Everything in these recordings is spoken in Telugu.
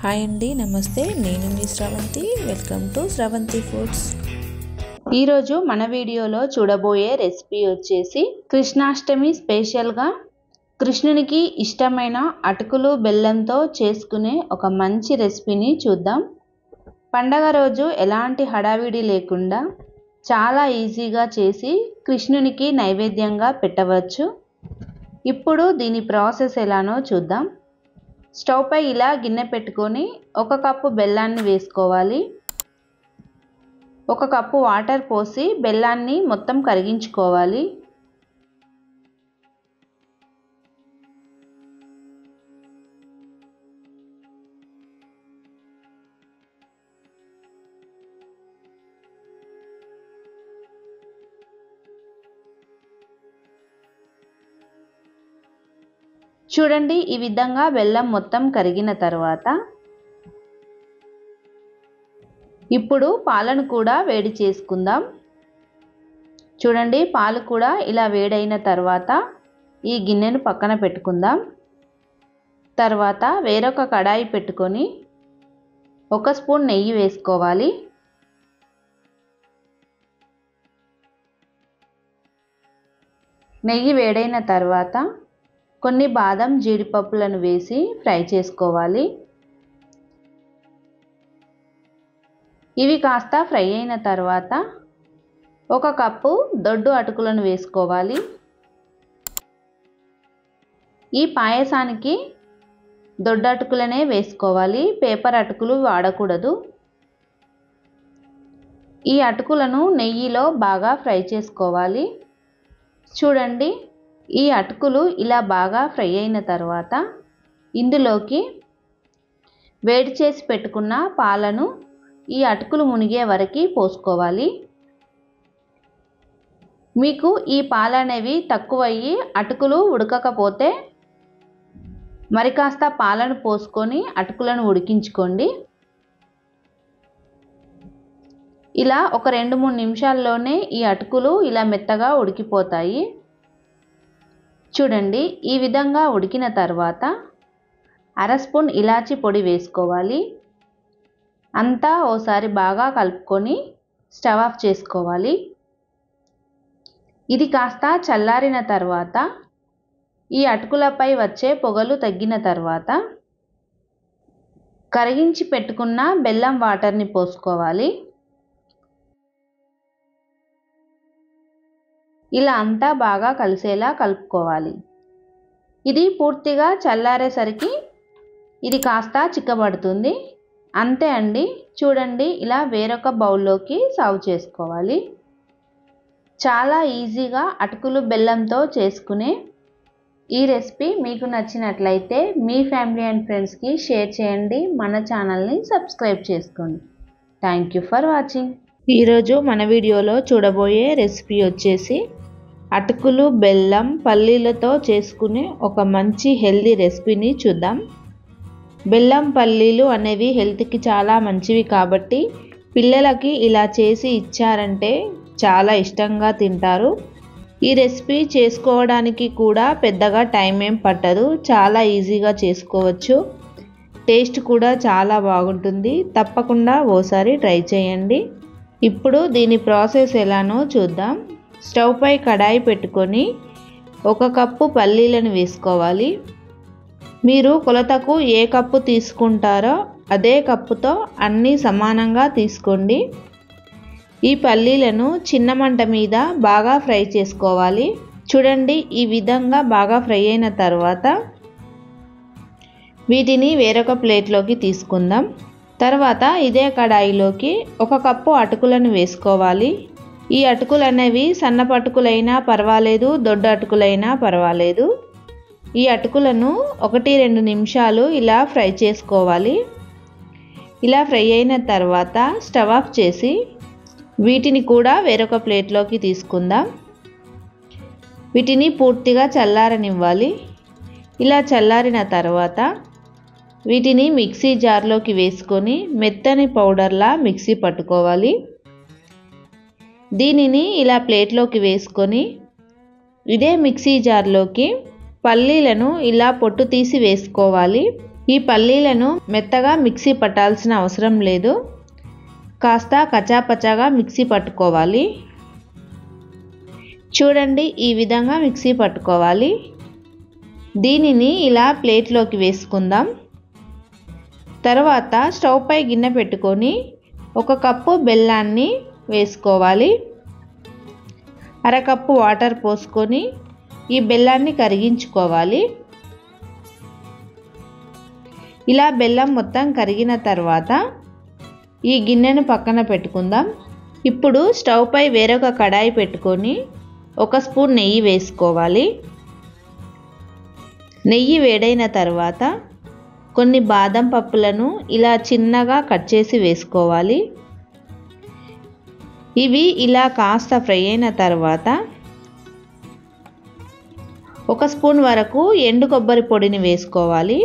హాయ్ అండి, నమస్తే. నేను మీ Sravanthi. Welcome to Sravanthi foods. ఈరోజు మన వీడియోలో చూడబోయే రెసిపీ వచ్చేసి కృష్ణాష్టమి స్పెషల్గా కృష్ణునికి ఇష్టమైన అటుకులు బెల్లంతో చేసుకునే ఒక మంచి రెసిపీని చూద్దాం. పండగ రోజు ఎలాంటి హడావిడి లేకుండా చాలా ఈజీగా చేసి కృష్ణునికి నైవేద్యంగా పెట్టవచ్చు. ఇప్పుడు దీని ప్రాసెస్ ఎలానో చూద్దాం. స్టవ్ పై ఇలా గిన్నె పెట్టుకొని 1 కప్పు బెల్లాన్ని వేసుకోవాలి. 1 కప్పు వాటర్ పోసి బెల్లాన్ని మొత్తం కరిగించుకోవాలి. చూడండి, ఈ విధంగా బెల్లం మొత్తం కరిగిన తర్వాత ఇప్పుడు పాలను కూడా వేడి చేసుకుందాం. చూడండి, పాలు కూడా ఇలా వేడైన తర్వాత ఈ గిన్నెను పక్కన పెట్టుకుందాం. తర్వాత వేరొక కడాయి పెట్టుకొని 1 స్పూన్ నెయ్యి వేసుకోవాలి. నెయ్యి వేడైన తర్వాత కొన్ని బాదం జీడిపప్పులను వేసి ఫ్రై చేసుకోవాలి. ఇవి కాస్త ఫ్రై అయిన తర్వాత 1 కప్పు దొడ్డు అటుకులను వేసుకోవాలి. ఈ పాయసానికి దొడ్డు అటుకులనే వేసుకోవాలి, పేపర్ అటుకులు వాడకూడదు. ఈ అటుకులను నెయ్యిలో బాగా ఫ్రై చేసుకోవాలి. చూడండి, ఈ అటుకులు ఇలా బాగా ఫ్రై అయిన తర్వాత ఇందులోకి వేడి చేసి పెట్టుకున్న పాలను ఈ అటుకులు మునిగే వరకు పోసుకోవాలి. మీకు ఈ పాలు అనేవి తక్కువయ్యి అటుకులు ఉడకకపోతే మరి కాస్త పాలను పోసుకొని అటుకులను ఉడికించుకోండి. ఇలా ఒక 2-3 నిమిషాల్లోనే ఈ అటుకులు ఇలా మెత్తగా ఉడికిపోతాయి. చూడండి, ఈ విధంగా ఉడికిన తర్వాత 1/2 స్పూన్ ఇలాచి పొడి వేసుకోవాలి. అంతా ఓసారి బాగా కలుపుకొని స్టవ్ ఆఫ్ చేసుకోవాలి. ఇది కాస్త చల్లారిన తర్వాత ఈ అటుకులపై వచ్చే పొగలు తగ్గిన తర్వాత కరిగించి పెట్టుకున్న బెల్లం వాటర్ని పోసుకోవాలి. ఇలా అంతా బాగా కలిసేలా కలుపుకోవాలి. ఇది పూర్తిగా చల్లారేసరికి ఇది కాస్త చిక్కబడుతుంది. అంతే అండి. చూడండి, ఇలా వేరొక బౌల్లోకి సర్వ్ చేసుకోవాలి. చాలా ఈజీగా అటుకులు బెల్లంతో చేసుకునే ఈ రెసిపీ మీకు నచ్చినట్లయితే మీ ఫ్యామిలీ అండ్ ఫ్రెండ్స్కి షేర్ చేయండి. మన ఛానల్ని సబ్స్క్రైబ్ చేసుకోండి. Thank you for watching. ఈరోజు మన వీడియోలో చూడబోయే రెసిపీ వచ్చేసి అటుకులు బెల్లం పల్లీలతో చేసుకునే ఒక మంచి హెల్దీ రెసిపీని చూద్దాం. బెల్లం పల్లీలు అనేవి హెల్త్కి చాలా మంచివి కాబట్టి పిల్లలకి ఇలా చేసి ఇచ్చారంటే చాలా ఇష్టంగా తింటారు. ఈ రెసిపీ చేసుకోవడానికి కూడా పెద్దగా టైం ఏం పట్టదు, చాలా ఈజీగా చేసుకోవచ్చు. టేస్ట్ కూడా చాలా బాగుంటుంది. తప్పకుండా ఓసారి ట్రై చేయండి. ఇప్పుడు దీని ప్రాసెస్ ఎలానో చూద్దాం. స్టవ్ పై కడాయి పెట్టుకొని 1 కప్పు పల్లీలను వేసుకోవాలి. మీరు కొలతకు ఏ కప్పు తీసుకుంటారో అదే కప్పుతో అన్నీ సమానంగా తీసుకోండి. ఈ పల్లీలను చిన్న మంట మీద బాగా ఫ్రై చేసుకోవాలి. చూడండి, ఈ విధంగా బాగా ఫ్రై అయిన తర్వాత వీటిని వేరొక ప్లేట్లోకి తీసుకుందాం. తర్వాత ఇదే కడాయిలోకి 1 కప్పు అటుకులను వేసుకోవాలి. ఈ అటుకులు అనేవి సన్నపు అటుకులైనా పర్వాలేదు, దొడ్డు అటుకులైనా పర్వాలేదు. ఈ అటుకులను 1-2 నిమిషాలు ఇలా ఫ్రై చేసుకోవాలి. ఇలా ఫ్రై అయిన తర్వాత స్టవ్ ఆఫ్ చేసి వీటిని కూడా వేరొక ప్లేట్లోకి తీసుకుందాం. వీటిని పూర్తిగా చల్లారనివ్వాలి. ఇలా చల్లారిన తర్వాత వీటిని మిక్సీ జార్లోకి వేసుకొని మెత్తని పౌడర్లా మిక్సీ పట్టుకోవాలి. దీనిని ఇలా ప్లేట్లోకి వేసుకొని ఇదే మిక్సీ జార్లోకి పల్లీలను ఇలా పొట్టు తీసి వేసుకోవాలి. ఈ పల్లీలను మెత్తగా మిక్సీ పట్టాల్సిన అవసరం లేదు, కాస్త కచాపచాగా మిక్సీ పట్టుకోవాలి. చూడండి, ఈ విధంగా మిక్సీ పట్టుకోవాలి. దీనిని ఇలా ప్లేట్లోకి వేసుకుందాం. తర్వాత స్టవ్ పై గిన్నె పెట్టుకొని 1 కప్పు బెల్లాన్ని వేసుకోవాలి. అరకప్పు వాటర్ పోసుకొని ఈ బెల్లాన్ని కరిగించుకోవాలి. ఇలా బెల్లం మొత్తం కరిగిన తర్వాత ఈ గిన్నెను పక్కన పెట్టుకుందాం. ఇప్పుడు స్టవ్ పై వేరొక కడాయి పెట్టుకొని 1 స్పూన్ నెయ్యి వేసుకోవాలి. నెయ్యి వేడైన తర్వాత కొన్ని బాదం పప్పులను ఇలా చిన్నగా కట్ చేసి వేసుకోవాలి. ఇవి ఇలా కాస్త ఫ్రై అయిన తర్వాత 1 స్పూన్ వరకు ఎండు కొబ్బరి పొడిని వేసుకోవాలి.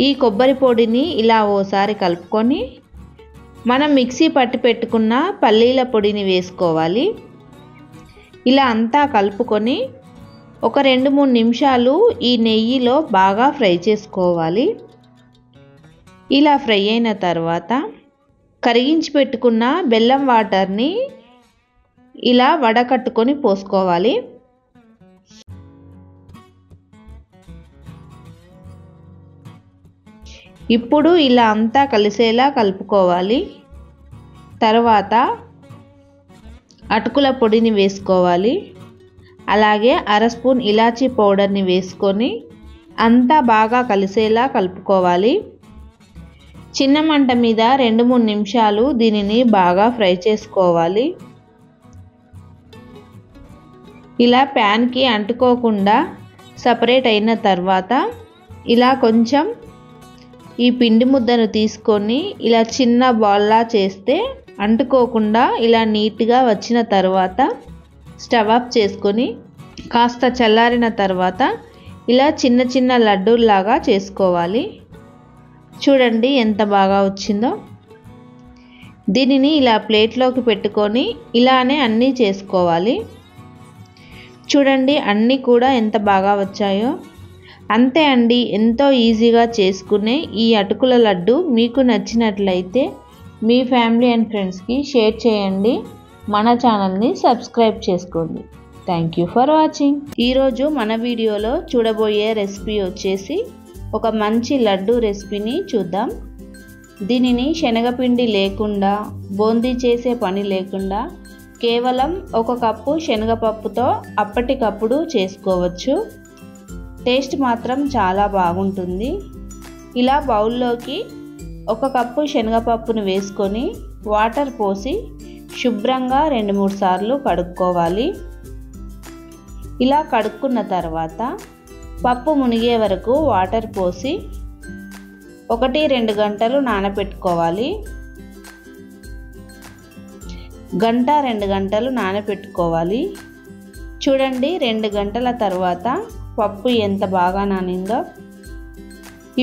ఈ కొబ్బరి పొడిని ఇలా ఓసారి కలుపుకొని మనం మిక్సీ పట్టి పెట్టుకున్న పల్లీల పొడిని వేసుకోవాలి. ఇలా అంతా కలుపుకొని ఒక 2-3 నిమిషాలు ఈ నెయ్యిలో బాగా ఫ్రై చేసుకోవాలి. ఇలా ఫ్రై అయిన తర్వాత కరిగించి పెట్టుకున్న బెల్లం వాటర్ని ఇలా వడకట్టుకొని పోసుకోవాలి. ఇప్పుడు ఇలా అంతా కలిసేలా కలుపుకోవాలి. తర్వాత అటుకుల పొడిని వేసుకోవాలి. అలాగే 1/2 స్పూన్ ఇలాచీ పౌడర్ని వేసుకొని అంతా బాగా కలిసేలా కలుపుకోవాలి. చిన్న మంట మీద 2-3 నిమిషాలు దీనిని బాగా ఫ్రై చేసుకోవాలి. ఇలా ప్యాన్కి అంటుకోకుండా సపరేట్ అయిన తర్వాత ఇలా కొంచెం ఈ పిండి ముద్దను తీసుకొని ఇలా చిన్న బాల్లా చేస్తే అంటుకోకుండా ఇలా నీట్గా వచ్చిన తర్వాత స్టవ్ ఆఫ్ చేసుకొని కాస్త చల్లారిన తర్వాత ఇలా చిన్న చిన్న లడ్డూల్లాగా చేసుకోవాలి. చూడండి ఎంత బాగా వచ్చిందో. దీనిని ఇలా ప్లేట్లోకి పెట్టుకొని ఇలానే అన్నీ చేసుకోవాలి. చూడండి అన్నీ కూడా ఎంత బాగా వచ్చాయో. అంతే అండి, ఎంతో ఈజీగా చేసుకునే ఈ అటుకుల లడ్డు మీకు నచ్చినట్లయితే మీ ఫ్యామిలీ అండ్ ఫ్రెండ్స్కి షేర్ చేయండి. మన ఛానల్ని సబ్స్క్రైబ్ చేసుకోండి. Thank you for watching. ఈరోజు మన వీడియోలో చూడబోయే రెసిపీ వచ్చేసి ఒక మంచి లడ్డు రెసిపీని చూద్దాం. దీనిని శనగపిండి లేకుండా, బూందీ చేసే పని లేకుండా కేవలం 1 కప్పు శనగపప్పుతో అప్పటికప్పుడు చేసుకోవచ్చు. టేస్ట్ మాత్రం చాలా బాగుంటుంది. ఇలా బౌల్లోకి 1 కప్పు శనగపప్పును వేసుకొని వాటర్ పోసి శుభ్రంగా 2-3 సార్లు కడుక్కోవాలి. ఇలా కడుక్కున్న తర్వాత పప్పు మునిగే వరకు వాటర్ పోసి 1-2 గంటలు నానబెట్టుకోవాలి. 1-2 గంటలు నానబెట్టుకోవాలి. చూడండి 2 గంటల తర్వాత పప్పు ఎంత బాగా నానిందో.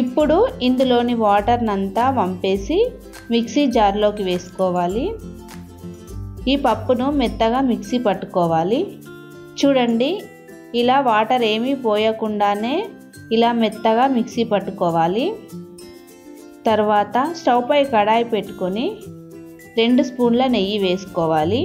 ఇప్పుడు ఇందులోని వాటర్నంతా వంపేసి మిక్సీ జార్లోకి వేసుకోవాలి. ఈ పప్పును మెత్తగా మిక్సీ పట్టుకోవాలి. చూడండి ఇలా వాటర్ ఏమీ పోయకుండానే ఇలా మెత్తగా మిక్సీ పట్టుకోవాలి. తర్వాత స్టవ్ పై కడాయి పెట్టుకొని 2 స్పూన్ల నెయ్యి వేసుకోవాలి.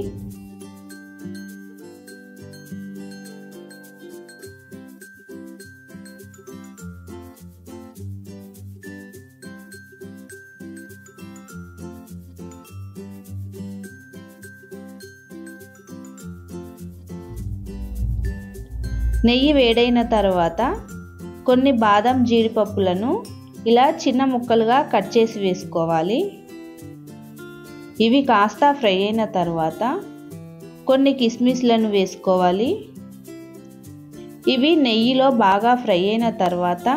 నెయ్యి వేడైన తర్వాత కొన్ని బాదం జీడిపప్పులను ఇలా చిన్న ముక్కలుగా కట్ చేసి వేసుకోవాలి. ఇవి కాస్త ఫ్రై అయిన తర్వాత కొన్ని కిస్మిస్లను వేసుకోవాలి. ఇవి నెయ్యిలో బాగా ఫ్రై అయిన తర్వాత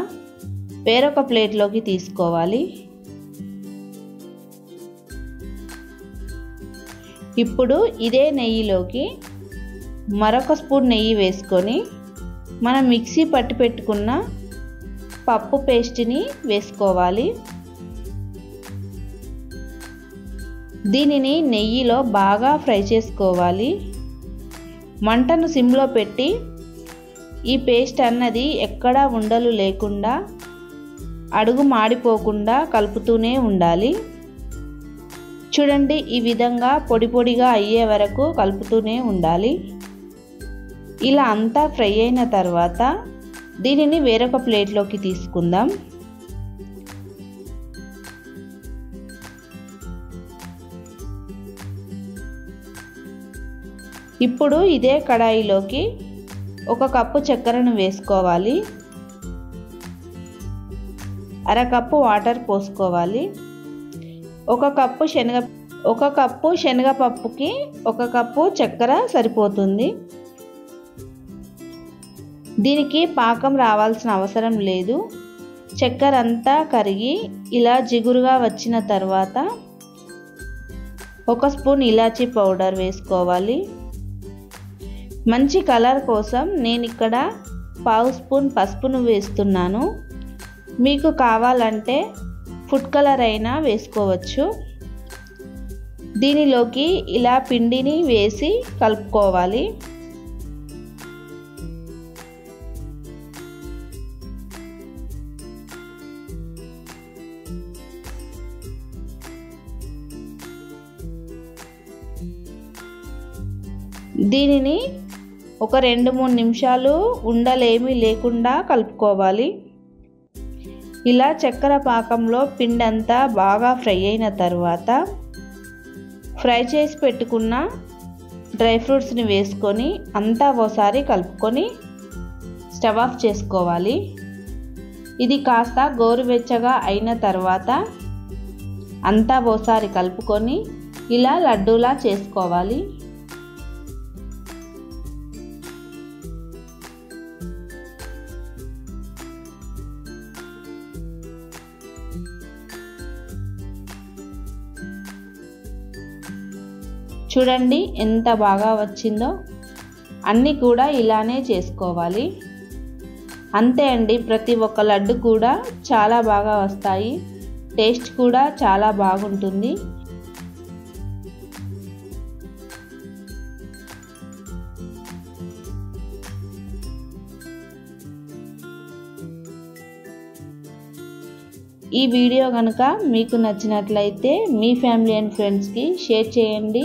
వేరొక ప్లేట్లోకి తీసుకోవాలి. ఇప్పుడు ఇదే నెయ్యిలోకి మరొక స్పూన్ నెయ్యి వేసుకొని మనం మిక్సీ పట్టి పెట్టుకున్న పప్పు పేస్ట్ని వేసుకోవాలి. దీనిని నెయ్యిలో బాగా ఫ్రై చేసుకోవాలి. మంటను సిమ్లో పెట్టి ఈ పేస్ట్ అన్నది ఎక్కడా ఉండలు లేకుండా అడుగు మాడిపోకుండా కలుపుతూనే ఉండాలి. చూడండి, ఈ విధంగా పొడి పొడిగా అయ్యే వరకు కలుపుతూనే ఉండాలి. ఇలా అంతా ఫ్రై అయిన తర్వాత దీనిని వేరొక ప్లేట్లోకి తీసుకుందాం. ఇప్పుడు ఇదే కడాయిలోకి 1 కప్పు చక్కెరను వేసుకోవాలి. అర కప్పు వాటర్ పోసుకోవాలి. 1 కప్పు శనగపప్పుకి 1 కప్పు చక్కెర సరిపోతుంది. దీనికి పాకం రావాల్సిన అవసరం లేదు. చక్కెర అంతా కరిగి ఇలా జిగురుగా వచ్చిన తర్వాత 1 స్పూన్ ఇలాచీ పౌడర్ వేసుకోవాలి. మంచి కలర్ కోసం నేను ఇక్కడ 1/2 స్పూన్ పసుపును వేస్తున్నాను. మీకు కావాలంటే ఫుడ్ కలర్ అయినా వేసుకోవచ్చు. దీనిలోకి ఇలా పిండిని వేసి కలుపుకోవాలి. దీనిని ఒక 2-3 నిమిషాలు ఉండలేమీ లేకుండా కలుపుకోవాలి. ఇలా చక్కెర పాకంలో పిండి అంతా బాగా ఫ్రై అయిన తర్వాత ఫ్రై చేసి పెట్టుకున్న డ్రై ఫ్రూట్స్ని వేసుకొని అంతా ఒకసారి కలుపుకొని స్టవ్ ఆఫ్ చేసుకోవాలి. ఇది కాస్త గోరువెచ్చగా అయిన తర్వాత అంతా ఒకసారి కలుపుకొని ఇలా లడ్డూలా చేసుకోవాలి. చూడండి ఎంత బాగా వచ్చిందో. అన్నీ కూడా ఇలానే చేసుకోవాలి. అంతే అండి, ప్రతి ఒక్క లడ్డు కూడా చాలా బాగా వస్తాయి. టేస్ట్ కూడా చాలా బాగుంటుంది. ఈ వీడియో కనుక మీకు నచ్చినట్లయితే మీ ఫ్యామిలీ అండ్ ఫ్రెండ్స్కి షేర్ చేయండి.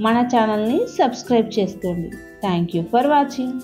మన ఛానల్ని సబ్స్క్రైబ్ చేసుకోండి. Thank you for watching.